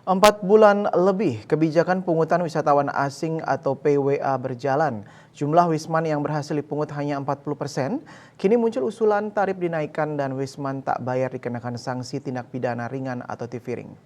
4 bulan lebih kebijakan pungutan wisatawan asing atau PWA berjalan. Jumlah wisman yang berhasil dipungut hanya 40%. Kini muncul usulan tarif dinaikkan dan wisman tak bayar dikenakan sanksi tindak pidana ringan atau tipiring.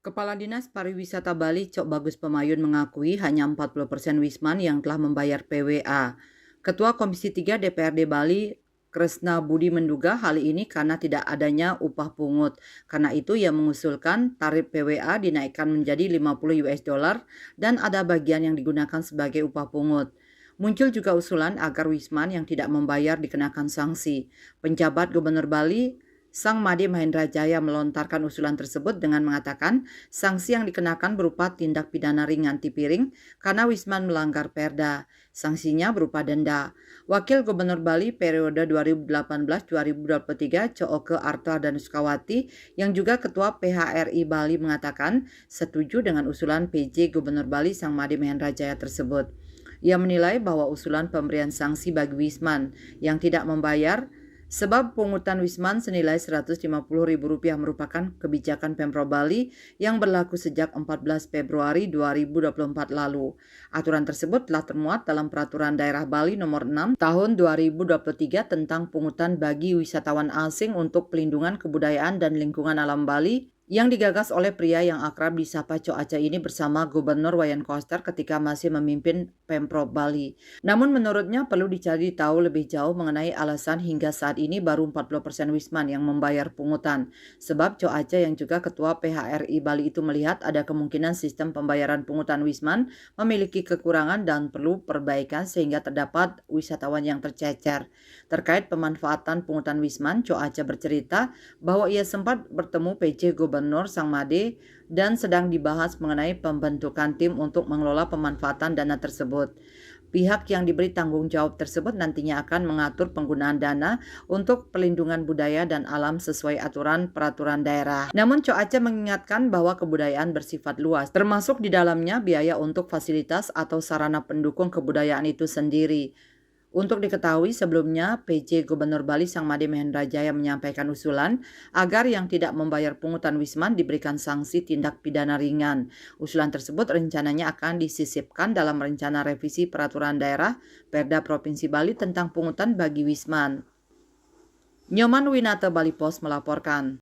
Kepala Dinas Pariwisata Bali, Cok Bagus Pemayun mengakui hanya 40% wisman yang telah membayar PWA. Ketua Komisi 3 DPRD Bali, Kresna Budi menduga hal ini karena tidak adanya upah pungut. Karena itu ia mengusulkan tarif PWA dinaikkan menjadi 50 US dollar dan ada bagian yang digunakan sebagai upah pungut. Muncul juga usulan agar wisman yang tidak membayar dikenakan sanksi. Penjabat Gubernur Bali, Sang Made Mahendra Jaya melontarkan usulan tersebut dengan mengatakan sanksi yang dikenakan berupa tindak pidana ringan tipiring karena Wisman melanggar perda. Sanksinya berupa denda. Wakil Gubernur Bali periode 2018-2023 Cooke Arta dan Sukawati yang juga Ketua PHRI Bali mengatakan setuju dengan usulan PJ Gubernur Bali Sang Made Mahendra Jaya tersebut. Ia menilai bahwa usulan pemberian sanksi bagi Wisman yang tidak membayar sebab pungutan Wisman senilai Rp150.000 merupakan kebijakan Pemprov Bali yang berlaku sejak 14 Februari 2024 lalu. Aturan tersebut telah termuat dalam Peraturan Daerah Bali Nomor 6 Tahun 2023 tentang pungutan bagi wisatawan asing untuk pelindungan kebudayaan dan lingkungan alam Bali yang digagas oleh pria yang akrab disapa Cok Aceh ini bersama Gubernur Wayan Koster ketika masih memimpin Pemprov Bali. Namun menurutnya perlu dicari tahu lebih jauh mengenai alasan hingga saat ini baru 40% Wisman yang membayar pungutan. Sebab Cok Aceh yang juga Ketua PHRI Bali itu melihat ada kemungkinan sistem pembayaran pungutan Wisman memiliki kekurangan dan perlu perbaikan sehingga terdapat wisatawan yang tercecer. Terkait pemanfaatan pungutan Wisman, Cok Aceh bercerita bahwa ia sempat bertemu PJ Gubernur Sang Made dan sedang dibahas mengenai pembentukan tim untuk mengelola pemanfaatan dana tersebut. Pihak yang diberi tanggung jawab tersebut nantinya akan mengatur penggunaan dana untuk pelindungan budaya dan alam sesuai aturan peraturan daerah. Namun Cok Aceh mengingatkan bahwa kebudayaan bersifat luas, termasuk di dalamnya biaya untuk fasilitas atau sarana pendukung kebudayaan itu sendiri. Untuk diketahui sebelumnya, PJ Gubernur Bali Sang Made Mahendra Jaya menyampaikan usulan agar yang tidak membayar pungutan Wisman diberikan sanksi tindak pidana ringan. Usulan tersebut rencananya akan disisipkan dalam rencana revisi peraturan daerah Perda Provinsi Bali tentang pungutan bagi Wisman. Nyoman Winata Bali Pos melaporkan.